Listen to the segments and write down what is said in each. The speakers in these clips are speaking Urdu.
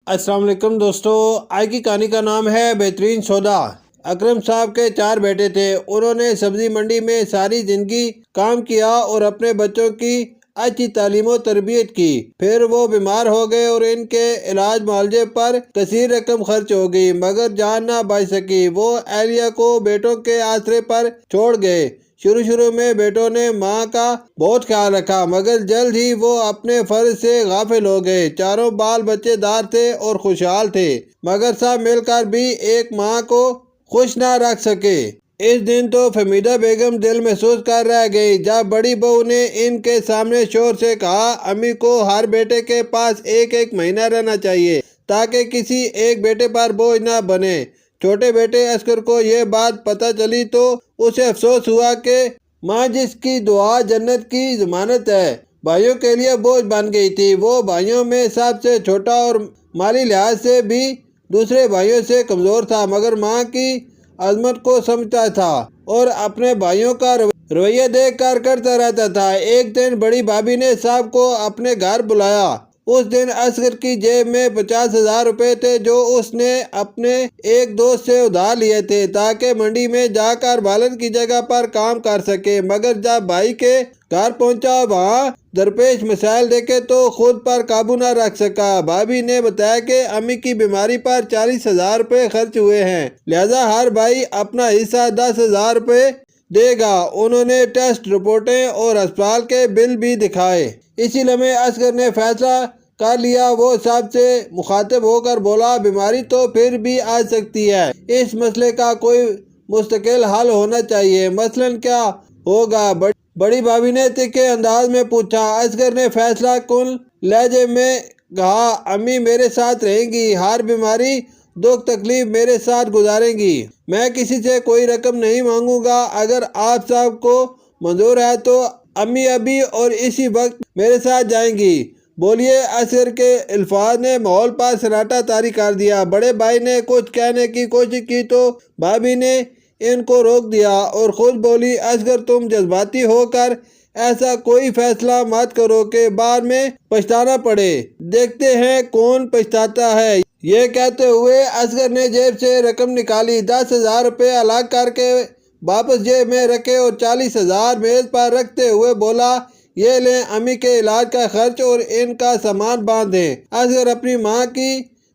السلام علیکم دوستو، آج کی کہانی کا نام ہے بہترین سودا۔ اکرم صاحب کے 4 بیٹے تھے۔ انہوں نے سبزی منڈی میں ساری زندگی کام کیا اور اپنے بچوں کی اچھی تعلیم و تربیت کی۔ پھر وہ بیمار ہو گئے اور ان کے علاج معالجے پر کثیر رقم خرچ ہو گئی، مگر جان نہ بچ سکی۔ وہ اہلیہ کو بیٹوں کے آسرے پر چھوڑ گئے۔ شروع میں بیٹوں نے ماں کا بہت خیال رکھا، مگر جلد ہی وہ اپنے فرض سے غافل ہو گئے۔ چاروں بال بچے دار تھے اور خوشحال تھے، مگر سب مل کر بھی ایک ماں کو خوش نہ رکھ سکے۔ اس دن تو فہمیدہ بیگم دل محسوس کر رہ گئی جب بڑی بہو نے ان کے سامنے شور سے کہا، امی کو ہر بیٹے کے پاس ایک مہینہ رہنا چاہیے تاکہ کسی ایک بیٹے پر بوجھ نہ بنے۔ چھوٹے بیٹے اصغر کو یہ بات پتہ چلی تو اسے افسوس ہوا کہ ماں جس کی دعا جنت کی ضمانت ہے، بھائیوں کے لیے بوجھ بن گئی تھی۔ وہ بھائیوں میں سب سے چھوٹا اور مالی لحاظ سے بھی دوسرے بھائیوں سے کمزور تھا، مگر ماں کی عظمت کو سمجھتا تھا اور اپنے بھائیوں کا رویہ دیکھ کر کرتا رہتا تھا۔ ایک دن بڑی بھابھی نے سب کو اپنے گھر بلایا۔ اس دن اصغر کی جیب میں 50,000 روپے تھے جو اس نے اپنے ایک دوست سے ادھار لیے تھے تاکہ منڈی میں جا کر والد کی جگہ پر کام کر سکے، مگر جب بھائی کے گھر پہنچا وہاں درپیش مسائل دیکھے تو خود پر قابو نہ رکھ سکا۔ بھابھی نے بتایا کہ امی کی بیماری پر 40,000 روپے خرچ ہوئے ہیں، لہذا ہر بھائی اپنا حصہ 10,000 روپے دے گا۔ انہوں نے ٹیسٹ رپورٹیں اور اسپتال کے بل بھی دکھائے۔ اسی لمحے اصغر نے فیصلہ کر لیا۔ وہ سب سے مخاطب ہو کر بولا، بیماری تو پھر بھی آ سکتی ہے، اس مسئلے کا کوئی مستقل حل ہونا چاہیے۔ مثلاً کیا ہوگا؟ بڑی بھابھی نے تیکھے انداز میں پوچھا۔ اصغر نے فیصلہ کن لہجے میں کہا، امی میرے ساتھ رہیں گی، ہر بیماری دکھ تکلیف میرے ساتھ گزاریں گی۔ میں کسی سے کوئی رقم نہیں مانگوں گا۔ اگر آپ سب کو منظور ہے تو امی ابھی اور اسی وقت میرے ساتھ جائیں گی۔ بولیے۔ اصغر کے الفاظ نے ماحول پر سناٹا طاری کر دیا۔ بڑے بھائی نے کچھ کہنے کی کوشش کی تو بھابھی نے ان کو روک دیا اور خود بولی، اصغر تم جذباتی ہو کر ایسا کوئی فیصلہ مت کرو کہ بعد میں پچھتانا پڑے، دیکھتے ہیں کون پچھتاتا ہے۔ یہ کہتے ہوئے اصغر نے جیب سے رقم نکالی، 10,000 روپے الگ کر کے واپس جیب میں رکھے اور 40,000 میز پر رکھتے ہوئے بولا، یہ لیں امی کے علاج کا خرچ اور ان کا سامان باندھ دیں۔ اصغر اپنی ماں کی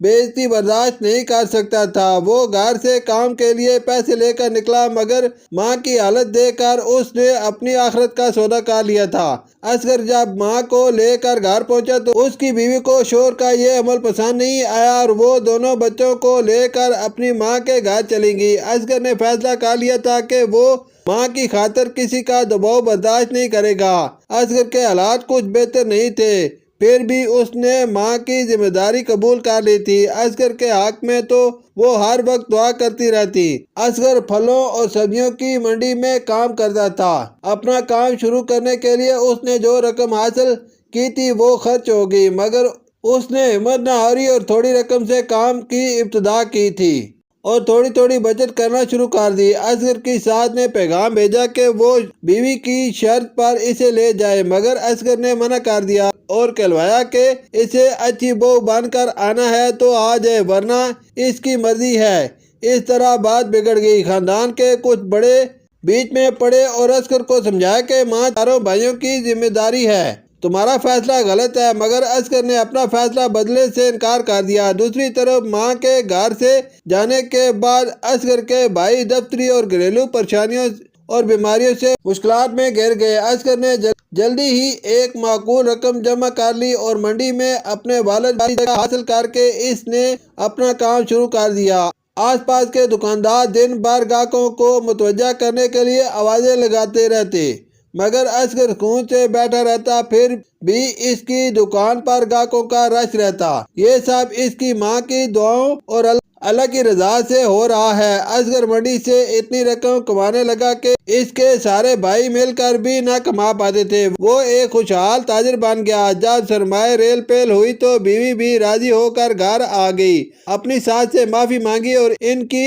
بے عزتی برداشت نہیں کر سکتا تھا۔ وہ گھر سے کام کے لیے پیسے لے کر نکلا، مگر ماں کی حالت دیکھ کر اس نے اپنی آخرت کا سودا کر لیا تھا۔ اصغر جب ماں کو لے کر گھر پہنچا تو اس کی بیوی کو شوہر کا یہ عمل پسند نہیں آیا اور وہ دونوں بچوں کو لے کر اپنی ماں کے گھر چلی گئی۔ اصغر نے فیصلہ کر لیا تھا کہ وہ ماں کی خاطر کسی کا دباؤ برداشت نہیں کرے گا۔ اصغر کے حالات کچھ بہتر نہیں تھے، پھر بھی اس نے ماں کی ذمہ داری قبول کر لی تھی۔ اصغر کے حق میں تو وہ ہر وقت دعا کرتی رہتی۔ اصغر پھلوں اور سبزیوں کی منڈی میں کام کرتا تھا۔ اپنا کام شروع کرنے کے لیے اس نے جو رقم حاصل کی تھی وہ خرچ ہو گئی، مگر اس نے ہمت نہ ہاری اور تھوڑی رقم سے کام کی ابتدا کی تھی اور تھوڑی تھوڑی بچت کرنا شروع کر دی۔ اصغر کی ساس نے پیغام بھیجا کہ وہ بیوی کی شرط پر اسے لے جائے، مگر اصغر نے منع کر دیا اور کہلوایا کہ اسے اچھی بہو بن کر آنا ہے تو آ جائے، ورنہ اس کی مرضی ہے۔ اس طرح بات بگڑ گئی۔ خاندان کے کچھ بڑے بیچ میں پڑے اور اصغر کو سمجھایا کہ ماں چاروں بھائیوں کی ذمہ داری ہے، تمہارا فیصلہ غلط ہے، مگر اصغر نے اپنا فیصلہ بدلنے سے انکار کر دیا۔ دوسری طرف ماں کے گھر سے جانے کے بعد اصغر کے بھائی دفتری اور گھریلو پریشانیوں اور بیماریوں سے مشکلات میں گر گئے۔ اصغر نے جلدی ہی ایک معقول رقم جمع کر لی اور منڈی میں اپنے والد کی جگہ حاصل کر کے اس نے اپنا کام شروع کر دیا۔ آس پاس کے دکاندار دن بھر گاہکوں کو متوجہ کرنے کے لیے آوازیں لگاتے رہتے، مگر اصغر سکون سے بیٹھا رہتا، پھر بھی اس کی دکان پر گاہکوں کا رش رہتا۔ یہ سب اس کی ماں کی دعاؤں اور اللہ کی رضا سے ہو رہا ہے۔ اصغر منڈی سے اتنی رقم کمانے لگا کہ اس کے سارے بھائی مل کر بھی نہ کما پاتے تھے۔ وہ ایک خوشحال تاجر بن گیا۔ جب سرمایہ ریل پیل ہوئی تو بیوی بھی راضی ہو کر گھر آ گئی، اپنی ساس سے معافی مانگی اور ان کی